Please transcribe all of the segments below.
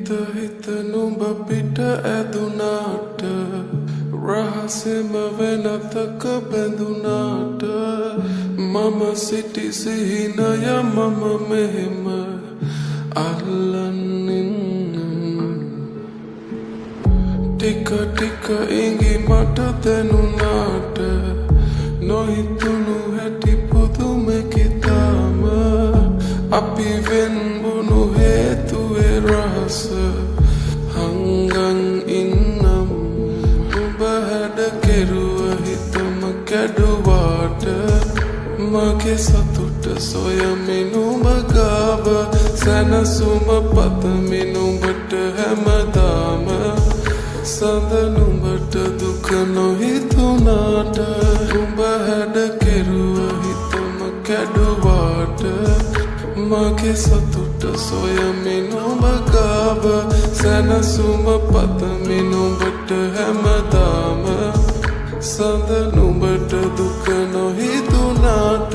හිත නුඹ පිට ඇදුනාට රහසෙම වෙනතක බැඳුනාට මම සිටි සිහිනය මම මෙහෙම අල්ලන්නින් ටික ටික ඉඟි මට දැනුනාට නොහිතුණු හැටි පුදුමෙකිතාම අපි වෙන්බුණු හේතුවේ රහස හංගන් ඉන්නම් ඔබ හැඩ කෙරුව හිතම කැඩුවාට මගේ සතුට සොයමින් ඔබ ගාව සැනසුම පතමින් ඔබට හැමදාම සඳ නුඹට දුක නොහිතුනාට ඔබ හැඩ කෙරුව හිතම කැඩුවාට මගේ සතුට සොයමින් ඔබ ගාව සැනසුම පතමින් ඔබට හැමදාම සඳ නුඹට දුක නොහිතුනාට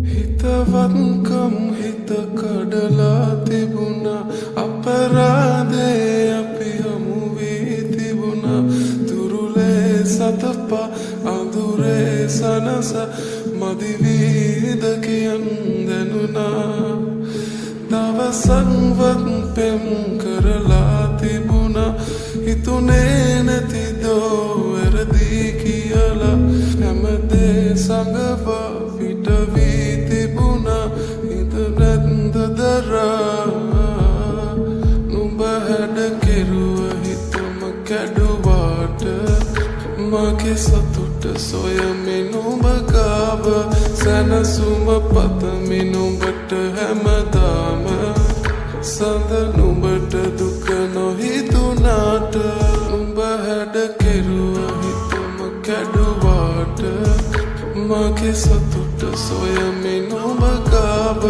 හිතවත්කම් හිත කඩලා තිබුණා අපරාධේ අපි හමු වී තිබුණා තුරුලේ සතපා අඳුරේ සනස මදි වීද කියන් දැනුණා දවසක්වත් පෙම් කරලා තිබුණා හිතුනේ නැතිදෝ වැරදි කියලා හැමදේ සඟවා පිට වී තිබුණා හිත නැත්ද දරා නුඹ හැඩ කෙරුව හිතම කැඩුවාට මගේ සතුට සොයමින් ඔබ ගාව සැනසුම පතමින් ඔබට හැමදාම සඳ නුඹට දුක නොහිතුනාට නුඹ හැඩ කෙරුව හිතම කැඩුවාට මගේ සතුට සොයමින් ඔබ ගාව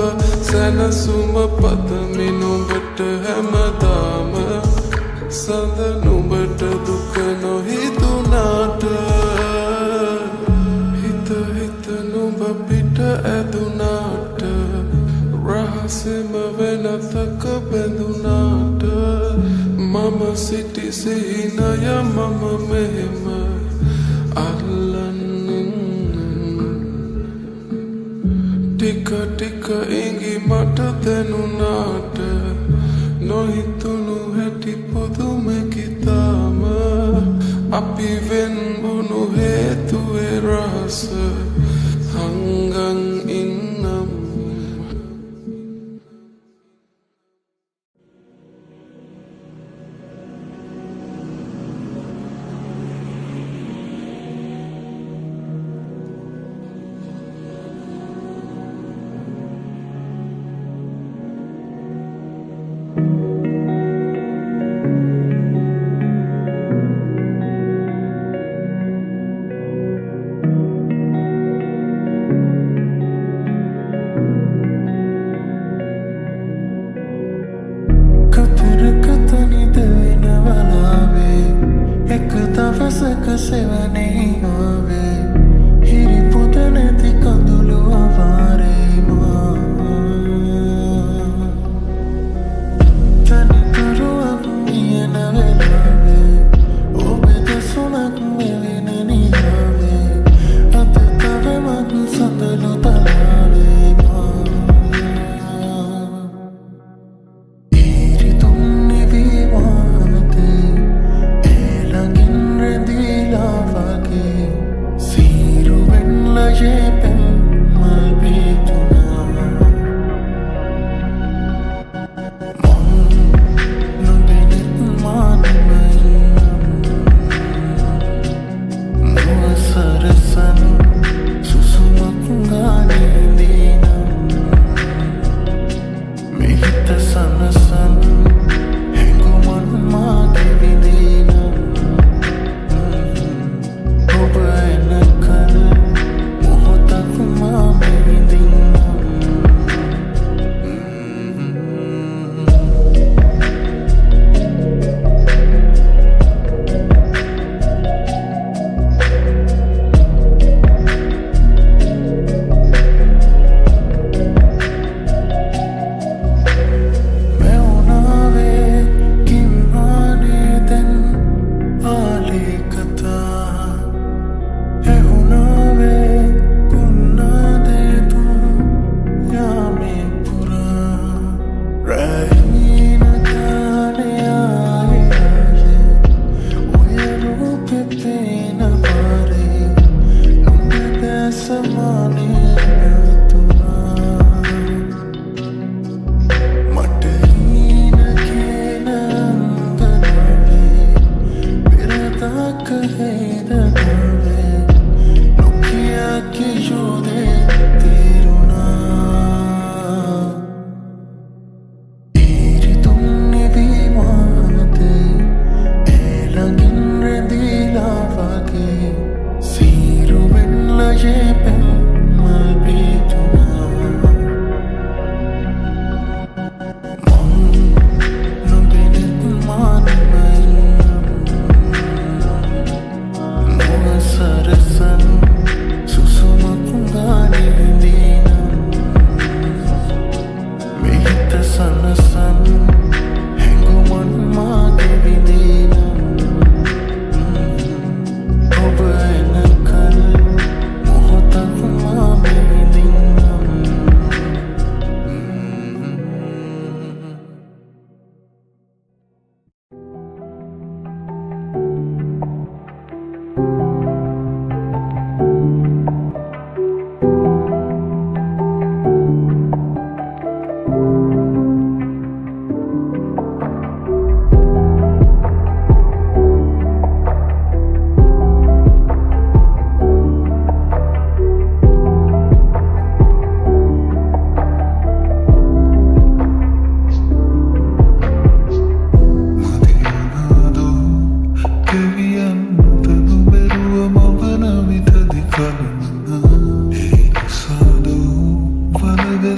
සැනසුම පතමින් ඔබට හැමදාම සඳ නුඹට දුක නොහිතුනාට හිත නුඹ පිට ඇදුනාට රහසෙම වෙනතක බැඳුනාට මම සිටි සිහිනය මම මෙහෙම අල්ලන්නින් ටික ටික ඉඟි මට දැනුනාට නොහිතුණු හැටි පුදුමෙකිතාම අපි වෙන්බුණු හේතුවේ රහස හංගන් ඉන්නම් සෙවනේ ආවේ හිරි පුද නැති කඳුළු අවාරේ මා තනිකරුවක් නියන වෙලාවේ ඔබේ දසුනක් මෙලෙන නියාවේ අත තවමත් සඳලු තලාවේ මා හිරි තුන්නේ වීවාතේ එළඟින් රැඳිලා වගේ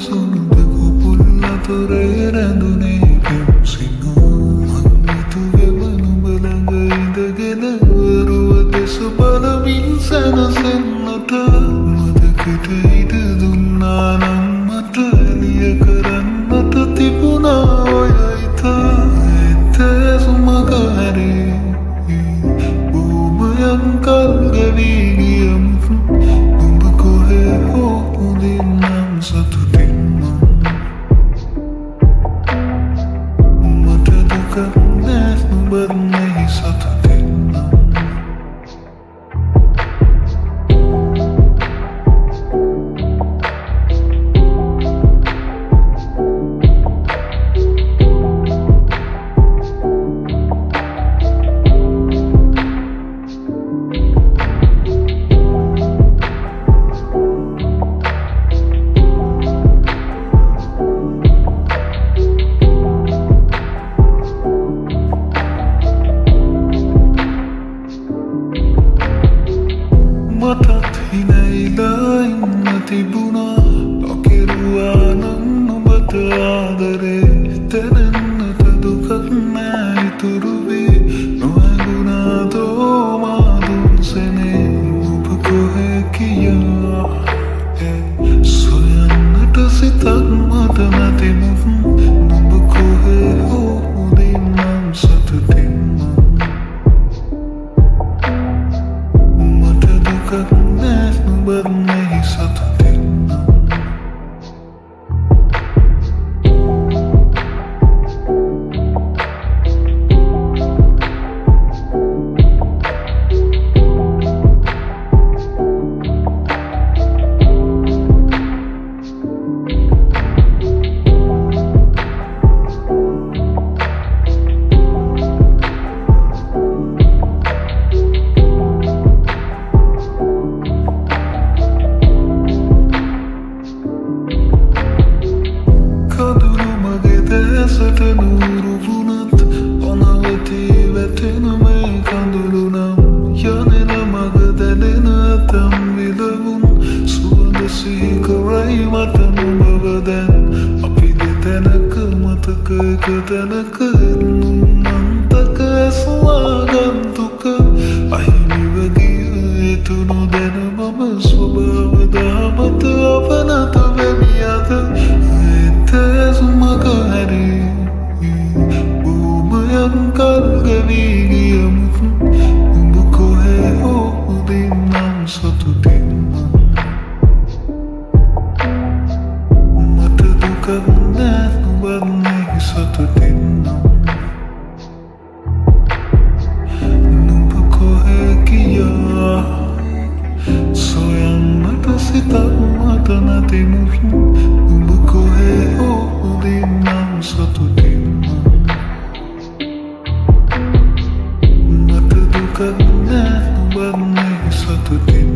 සුන්ද කුපුල්ල තොරේ රැඳුනේ පිම්සිනු මංවිතුවෙම නුඹළඟ ඉඳගෙන වරුව දෙස බලමින් සැනසෙන්නට මදකට ඉඩ දුන්නා නම් මට එළිය කරන්නට තිබුණා ඔය හිත ඇත්තේ සුමකාරේ බොහොමයන් කල් ගෙවී ගියමු නුඹ කොහේ හෝ හොඳින් නම් සතුටින් මට දුකක් නෑ නුඹත් මෙහි සතුටින් මටත් හිනයිලා ඉන්න තිබුණා නොකිරුවා නම් නුඹට ආදරේ තැනෙන්නට දුකක් නෑ ඉතුරු වී නොඇඟුණාදෝ මාදුන්සනේ ඔබ කොහේ කියා සොයන්නට සිතක් මට නැතිමුත් නුඹ කොහේ හෝ හොඳින් නම් සතුටින් දුකක් නෑ නුඹත් මෙහි සතුටින් සට නూరు වුණත් අනවතී වැටෙන මේ කඳුළු නම් යනෙන මග දැනෙන ඇතම් විලවුන් සුවඳ සිහි කරයි මට නුඹව දැන් අපි දෙතැනක මතක එක තැනක මන්තක සුවාගන්තුක අහිමිව ගිය එතු නොදැන මම ස්වභාව දාමත අපනත වෙමි අද ඇත්තේ සුමකාරේ බොහොමයන් කල් ගෙවී ගියමු නුඹ කොහේ හෝ හොඳින් නම් සතුටින් මට දුකක් නෑ නුඹත් මෙහි සතුටින් නුඹ කොහේ ගියා සොයන්නට සිතක් මට නැතිමුත් නුඹ කොහේ හෝ හොඳින් නම් සතුටින් මට දුකක් නෑ නුඹත් මෙහි සතුටින්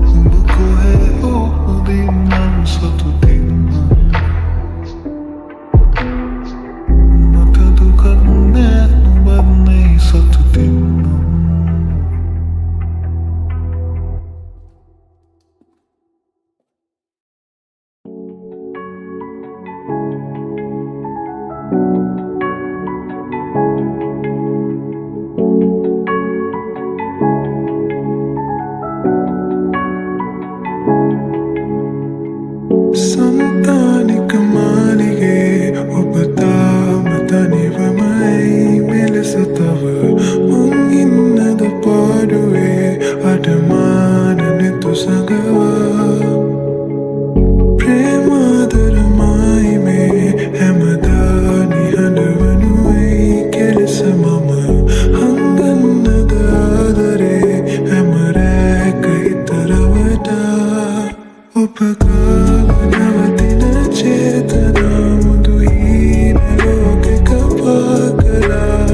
නුඹ කොහේ හෝ හොඳින් නම් සතුටින් මට දුකක් නෑ නුඹත් මෙහි සතුටින් Santanika malige ඔබ තාම තනිවමයි මෙලෙස තව මං ඉන්නද පාඩුවේ අඩමාන නෙතු සඟවා ප්‍රේමාදරමයි මේ හැමදා නිහඬවනුයි කෙලෙස මම හංගන්නද ආදරේ හැම රැක හිතරවටා ඔබ නවතින චේතනා මුදු හීන ලෝකෙක පාකලා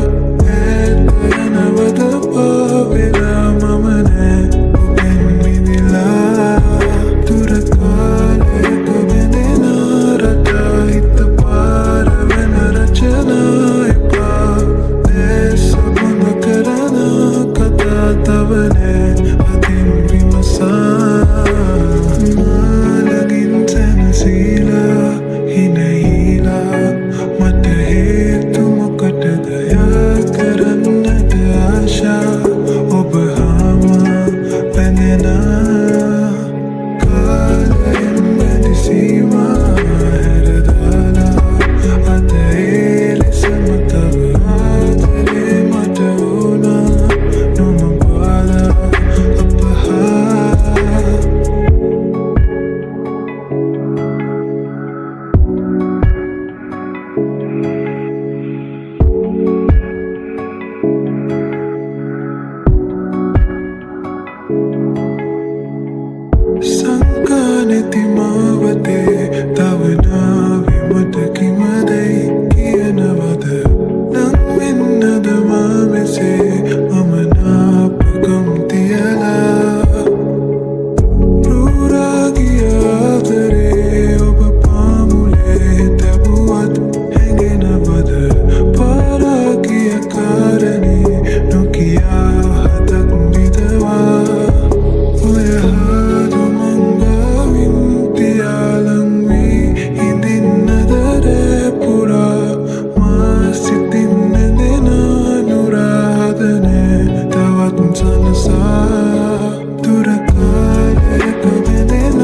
ඇත්ත නවද පාවෙලා මම නෑ ඔබෙන් මිදිලා දුර කාලයක බැඳෙන රටා හිත පාර වෙන රචනා එපා දැස බොඳ කරන කතා තව නෑ අතින් විමසා සීමා හැරදාලා අද ඒ ලෙසම තව ආදරේ මට ඕනා නොම බාලා අපහා සංකානෙති මාවතේ තවනාවි මට කිමදැයි කියනවද නංවෙන්නද මා මෙසේ අමනාපකම් තියලා රූරාගිය ආදරේ ඔබ පාමුලේ තැබුවත් හැඟෙනවද පාරාගිය කාරණේ නොකියා හදක් විදවා ඔය හාදු මංගාවින් තියාලං වී හිඳින්නද රෑ පුරා මා සිතින් නැදෙන නුරාදනෑ තවත් සනසා දුර කාලයක බැඳෙන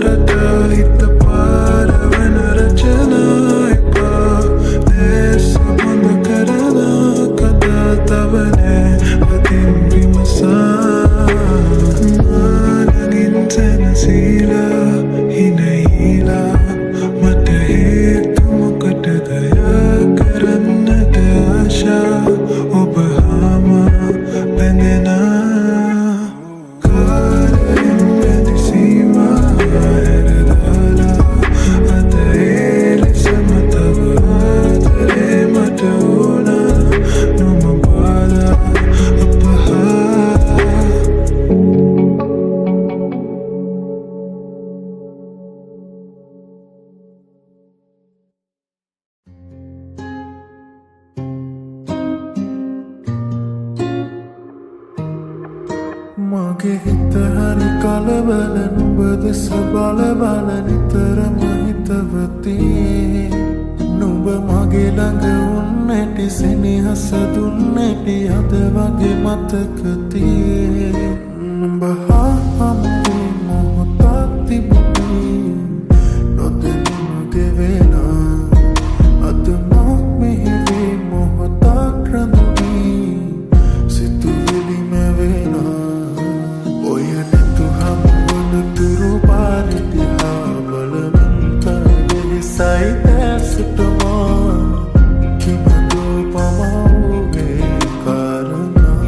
රටා හිත පාරවන රචනා එපා දැස බඳ කරන කතා තව නෑ අතින් විමසා මානගින් සැනසීලා හිනහිලා මට හේතු මොකටද යා කරන්නට ආශා ඔබ හාම බැඳෙන කාලයෙන් වැදි සීමා හැරදාලා අද ඒ ලෙසම තව ආදරේ මට ඕනා නොම බාලා අපහා මගේ හිත හරි කලබල නුඹ දෙස බල බල නිතරම හිතවති නුඹ මගේ ළඟ උන්නැටි සෙනෙහස දුන්නැටි අද වගේ මතකති නුඹ හා හමුවේ මොහොතක් තිබුණේ නොදැනීම ගෙවෙනා අද මා මෙහිවේ මොහොතක් රඳුනී සිතුවිලි මැවෙනා ඔය නැතු හමුවන තුරු පාරිදිහා බලමින් තවෙලිසයි ඇසටමා කිමදෝ පමවුගේ කාරණා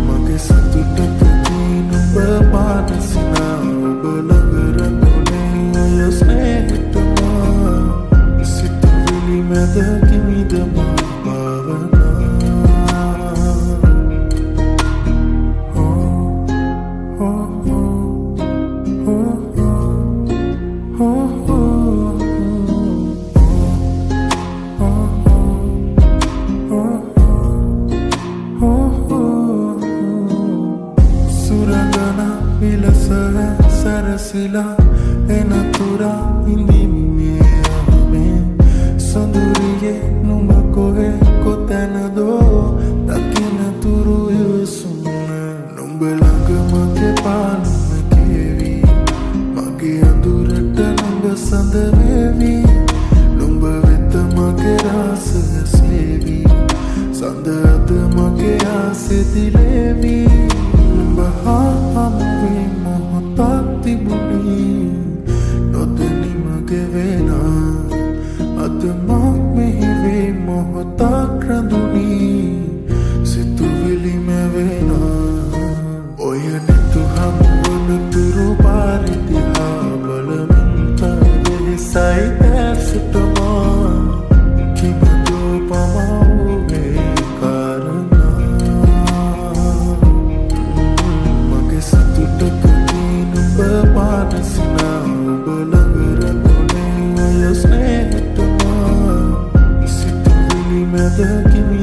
මගේ සතුටකදී නුඹ පානසිනා ඔබ ළඟ රැඳුනේ ඔය ස්නේහතමා සිතුවිලි මැද කිමිදමා භාවනා සුරගනා විලස සැරසිලා එනතුරා ඉඳිමිනේ යමේ සොඳුරියේ නුඹ කොහෙ කොතැනදෝ දකින තුරු ඉවසුම නුඹ ළඟ මගේ පාලුම කෙවි මගේ අඳුරට නුඹ සඳ වේවි නුඹ වෙත මගේ රාසය සේවි සඳ අද මගේ ආසෙ දිලේවි නුඹ හා හමුවේ මොහොතක් තිබුණේ නොදැනීම ගෙවෙනා අද මා මෙහිවේ මොහොතක් රඳුනී සිතුවිලි මැවෙනා ඔය නැතු හමුවන තුරු පාරිදිහා බලමින් තවෙලිසයි ඇසටමා කිමදෝ පමවුගේ කාරණා මගේ සතුටකදී නුඹ පානසිනා ඔබ ළඟ රැඳුනේ ඔය ස්නේහතමා සිතුවිලි මැද කිමි